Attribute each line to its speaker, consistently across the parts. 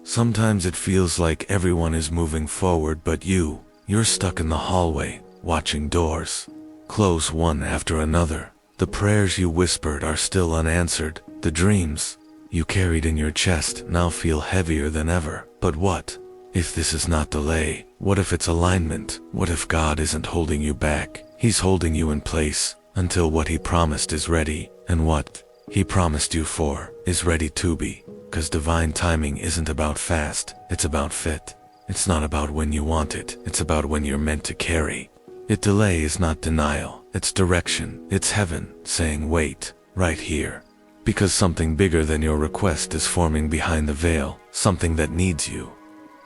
Speaker 1: Sometimes it feels like everyone is moving forward but you're stuck in the hallway, watching doors close one after another. The prayers you whispered are still unanswered. The dreams you carried in your chest now feel heavier than ever. But what if this is not delay? What if it's alignment? What if God isn't holding you back? He's holding you in place until what He promised is ready, and what He promised you for is ready to be. 'Cause divine timing isn't about fast, it's about fit. It's not about when you want it, it's about when you're meant to carry it. Delay is not denial, it's direction. It's heaven saying wait, right here. Because something bigger than your request is forming behind the veil, something that needs you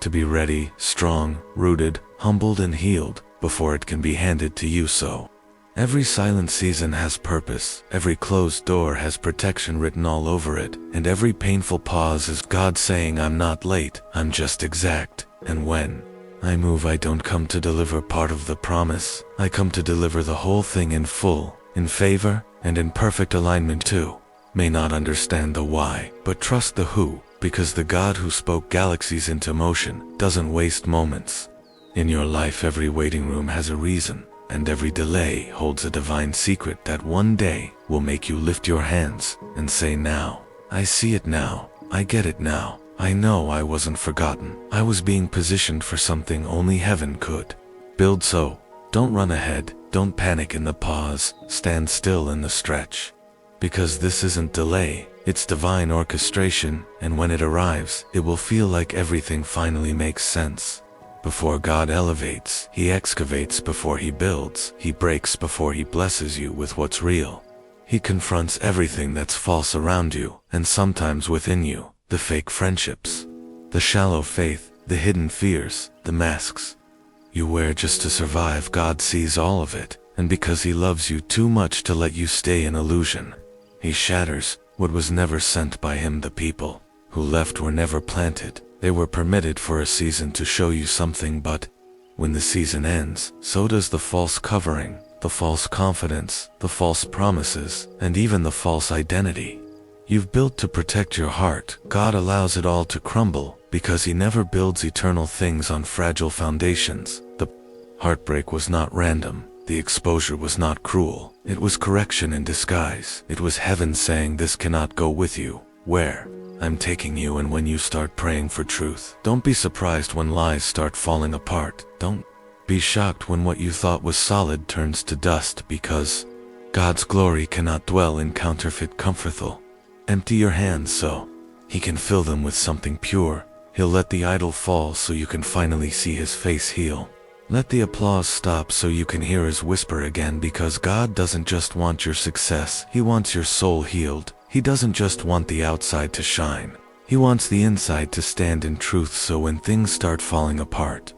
Speaker 1: to be ready, strong, rooted, humbled and healed before it can be handed to you. So every silent season has purpose, every closed door has protection written all over it, and every painful pause is God saying, I'm not late, I'm just exact. And when I move, I don't come to deliver part of the promise, I come to deliver the whole thing in full, in favor, and in perfect alignment too. May not understand the why, but trust the who, because the God who spoke galaxies into motion doesn't waste moments. In your life, every waiting room has a reason, and every delay holds a divine secret that one day will make you lift your hands and say, now, I see it now, I get it now. I know I wasn't forgotten. I was being positioned for something only heaven could build. So don't run ahead, don't panic in the pause, stand still in the stretch. Because this isn't delay, it's divine orchestration, and when it arrives, it will feel like everything finally makes sense. Before God elevates, He excavates. Before He builds, He breaks. Before He blesses you with what's real, He confronts everything that's false around you, and sometimes within you. The fake friendships, the shallow faith, the hidden fears, the masks you wear just to survive. God sees all of it, and because He loves you too much to let you stay in illusion, He shatters what was never sent by Him. The people who left were never planted, they were permitted for a season to show you something, but when the season ends, so does the false covering, the false confidence, the false promises, and even the false identity you've built to protect your heart. God allows it all to crumble because He never builds eternal things on fragile foundations. The heartbreak was not random. The exposure was not cruel. It was correction in disguise. It was heaven saying, this cannot go with you where I'm taking you. And when you start praying for truth, don't be surprised when lies start falling apart. Don't be shocked when what you thought was solid turns to dust, because God's glory cannot dwell in counterfeit comfortable. Empty your hands so He can fill them with something pure. He'll let the idol fall so you can finally see His face heal. Let the applause stop so you can hear His whisper again, because God doesn't just want your success, He wants your soul healed. He doesn't just want the outside to shine, He wants the inside to stand in truth. So when things start falling apart,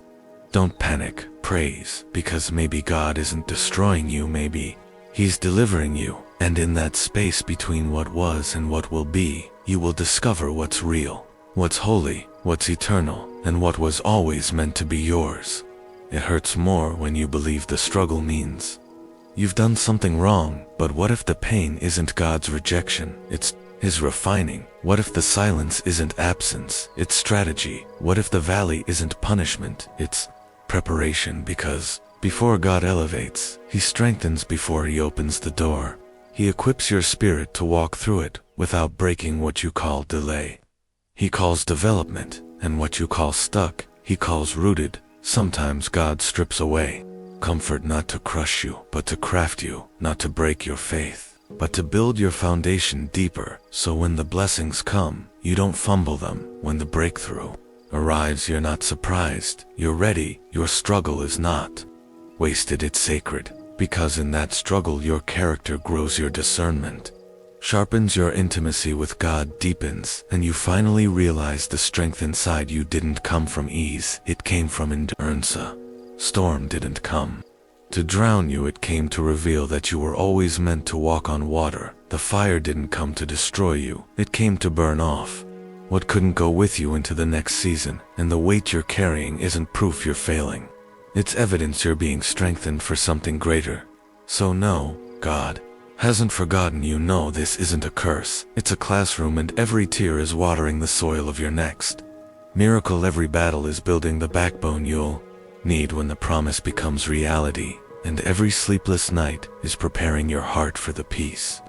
Speaker 1: don't panic, praise, because maybe God isn't destroying you, maybe He's delivering you. And in that space between what was and what will be, you will discover what's real, what's holy, what's eternal, and what was always meant to be yours. It hurts more when you believe the struggle means you've done something wrong, but what if the pain isn't God's rejection, it's His refining? What if the silence isn't absence, it's strategy? What if the valley isn't punishment, it's preparation? Because before God elevates, He strengthens. Before He opens the door, He equips your spirit to walk through it without breaking. What you call delay, He calls development, and what you call stuck, He calls rooted. Sometimes God strips away comfort not to crush you, but to craft you, not to break your faith, but to build your foundation deeper, so when the blessings come, you don't fumble them. When the breakthrough arrives, you're not surprised, you're ready. Your struggle is not wasted, it's sacred. Because in that struggle your character grows, your discernment sharpens, your intimacy with God deepens, and you finally realize the strength inside you didn't come from ease, it came from endurance. A storm didn't come to drown you, it came to reveal that you were always meant to walk on water. The fire didn't come to destroy you, it came to burn off what couldn't go with you into the next season. And the weight you're carrying isn't proof you're failing, it's evidence you're being strengthened for something greater. So no, God hasn't forgotten you. No, this isn't a curse, it's a classroom, and every tear is watering the soil of your next Miracle, every battle is building the backbone you'll need when the promise becomes reality, and every sleepless night is preparing your heart for the peace.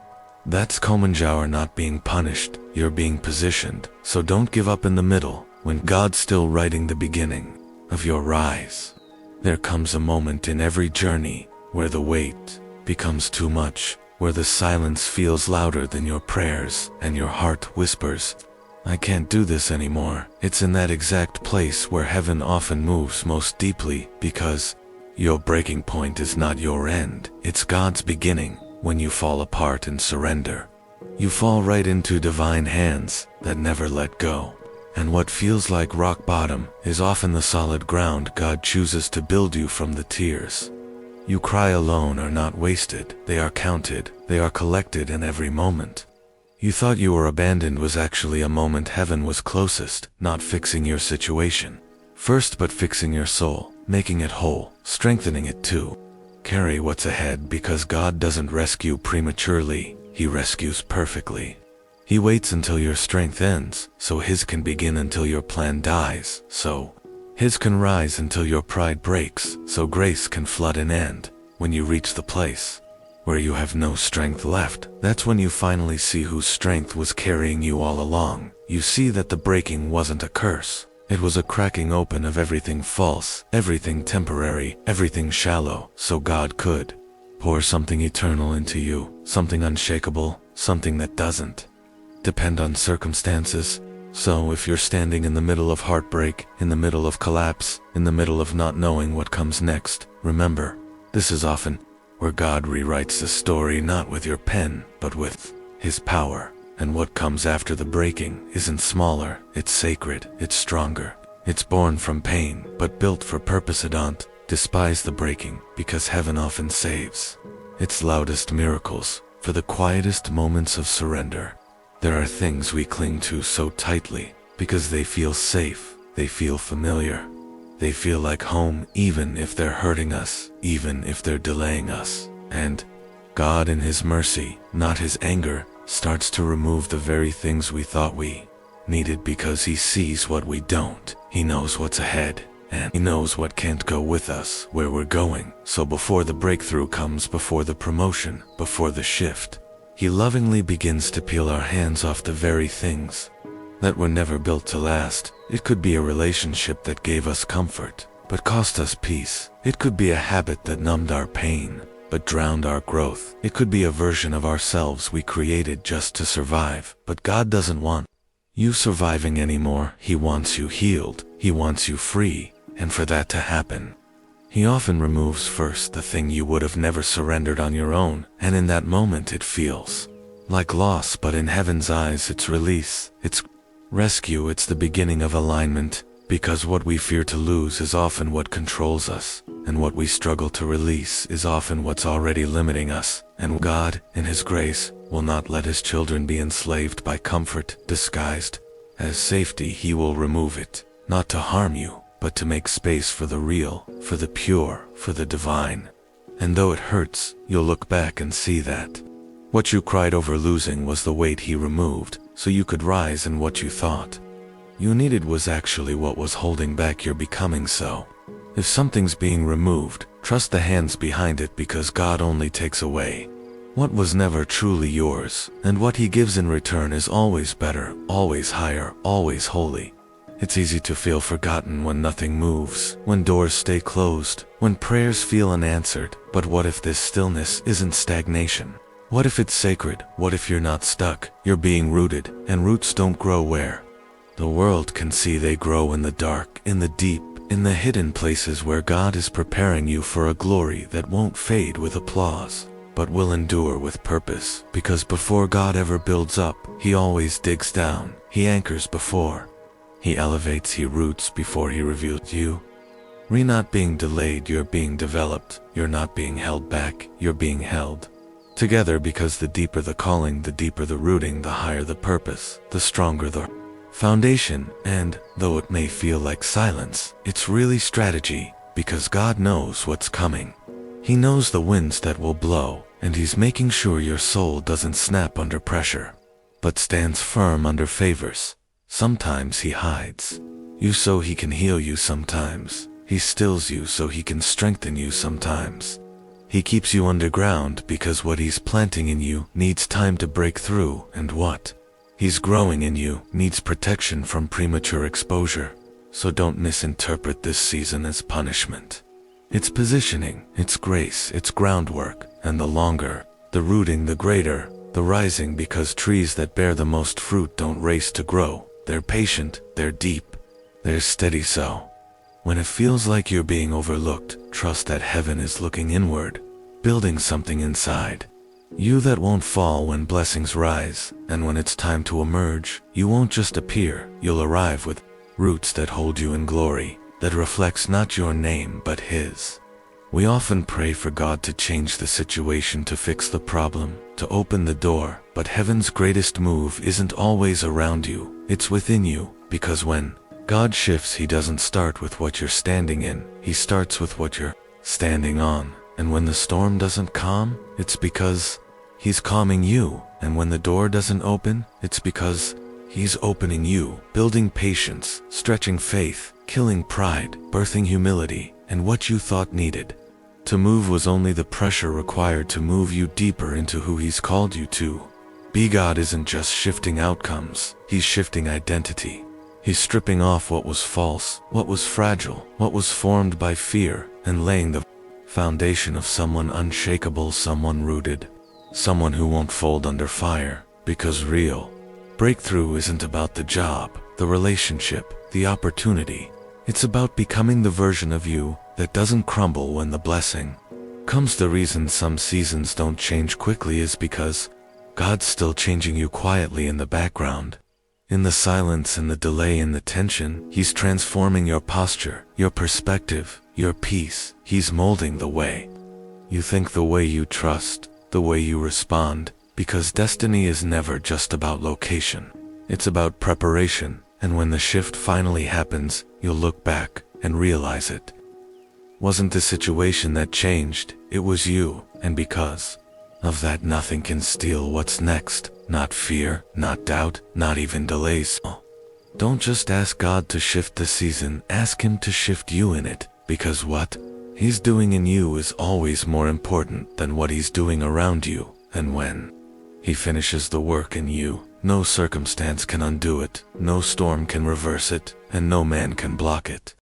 Speaker 1: That's Komanjauer not being punished, you're being positioned, so don't give up in the middle, when God's still writing the beginning of your rise. There comes a moment in every journey where the weight becomes too much, where the silence feels louder than your prayers, and your heart whispers, I can't do this anymore. It's in that exact place where heaven often moves most deeply, because your breaking point is not your end, it's God's beginning. When you fall apart and surrender, you fall right into divine hands that never let go. And what feels like rock bottom is often the solid ground God chooses to build you from the tears you cry alone are not wasted, they are counted, they are collected in every moment. You thought you were abandoned was actually a moment heaven was closest, not fixing your situation first, but fixing your soul, making it whole, strengthening it too. Carry what's ahead, because God doesn't rescue prematurely, He rescues perfectly. He waits until your strength ends, so His can begin until your plan dies, so His can rise until your pride breaks, so grace can flood and end. When you reach the place where you have no strength left, that's when you finally see whose strength was carrying you all along. You see that the breaking wasn't a curse. It was a cracking open of everything false, everything temporary, everything shallow, so God could pour something eternal into you, something unshakable, something that doesn't depend on circumstances. So if you're standing in the middle of heartbreak, in the middle of collapse, in the middle of not knowing what comes next, remember, this is often where God rewrites the story, not with your pen, but with His power. And what comes after the breaking isn't smaller, it's sacred, it's stronger. It's born from pain, but built for purpose. Don't despise the breaking, because heaven often saves its loudest miracles for the quietest moments of surrender. There are things we cling to so tightly because they feel safe, they feel familiar, they feel like home, even if they're hurting us, even if they're delaying us. And God, in His mercy, not His anger, starts to remove the very things we thought we needed, because He sees what we don't. He knows what's ahead, and He knows what can't go with us where we're going. So before the breakthrough comes, before the promotion, before the shift, He lovingly begins to peel our hands off the very things that were never built to last. It could be a relationship that gave us comfort, but cost us peace. It could be a habit that numbed our pain, but drowned our growth. It could be a version of ourselves we created just to survive. But God doesn't want you surviving anymore. He wants you healed. He wants you free. And for that to happen, He often removes first the thing you would have never surrendered on your own. And in that moment it feels like loss, but in heaven's eyes it's release. It's rescue. It's the beginning of alignment. Because what we fear to lose is often what controls us, and what we struggle to release is often what's already limiting us. And God, in His grace, will not let His children be enslaved by comfort disguised as safety. He will remove it, not to harm you, but to make space for the real, for the pure, for the divine. And though it hurts, you'll look back and see that what you cried over losing was the weight He removed, so you could rise, and what you thought you needed was actually what was holding back your becoming. So if something's being removed, trust the hands behind it, because God only takes away what was never truly yours, and what He gives in return is always better, always higher, always holy. It's easy to feel forgotten when nothing moves, when doors stay closed, when prayers feel unanswered. But what if this stillness isn't stagnation? What if it's sacred? What if you're not stuck? You're being rooted, and roots don't grow where the world can see. They grow in the dark, in the deep, in the hidden places where God is preparing you for a glory that won't fade with applause, but will endure with purpose. Because before God ever builds up, He always digs down. He anchors before He elevates. He roots before He reveals you. You're not being delayed, you're being developed. You're not being held back, you're being held together. Because the deeper the calling, the deeper the rooting, the higher the purpose, the stronger the foundation. And though it may feel like silence, it's really strategy, because God knows what's coming. He knows the winds that will blow, and He's making sure your soul doesn't snap under pressure, but stands firm under favors. Sometimes He hides you so he can heal you sometimes. He stills you so he can strengthen you sometimes. He keeps you underground because what he's planting in you needs time to break through, and what he's growing in you needs protection from premature exposure. So don't misinterpret this season as punishment. It's positioning, it's grace, it's groundwork, and the longer the rooting, the greater the rising, because trees that bear the most fruit don't race to grow. They're patient, they're deep, they're steady. So when it feels like you're being overlooked, trust that heaven is looking inward, building something inside you that won't fall when blessings rise. And when it's time to emerge, you won't just appear, you'll arrive with roots that hold you in glory, that reflects not your name but his. We often pray for God to change the situation, to fix the problem, to open the door, but heaven's greatest move isn't always around you, it's within you, because when God shifts, he doesn't start with what you're standing in, he starts with what you're standing on. And when the storm doesn't calm, it's because he's calming you. And when the door doesn't open, it's because he's opening you, building patience, stretching faith, killing pride, birthing humility. And what you thought needed to move was only the pressure required to move you deeper into who he's called you to be. God isn't just shifting outcomes, he's shifting identity. He's stripping off what was false, what was fragile, what was formed by fear, and laying the foundation of someone unshakable, someone rooted, someone who won't fold under fire. Because real breakthrough isn't about the job, the relationship, the opportunity. It's about becoming the version of you that doesn't crumble when the blessing comes. The reason some seasons don't change quickly is because God's still changing you quietly in the background. In the silence, in the delay, in the tension, he's transforming your posture, your perspective, your peace. He's molding the way you think, the way you trust, the way you respond, because destiny is never just about location. It's about preparation, and when the shift finally happens, you'll look back and realize it wasn't the situation that changed, it was you, and because of that, nothing can steal what's next. Not fear, not doubt, not even delays. Don't just ask God to shift the season, ask him to shift you in it, because what he's doing in you is always more important than what he's doing around you. And when he finishes the work in you, no circumstance can undo it, no storm can reverse it, and no man can block it.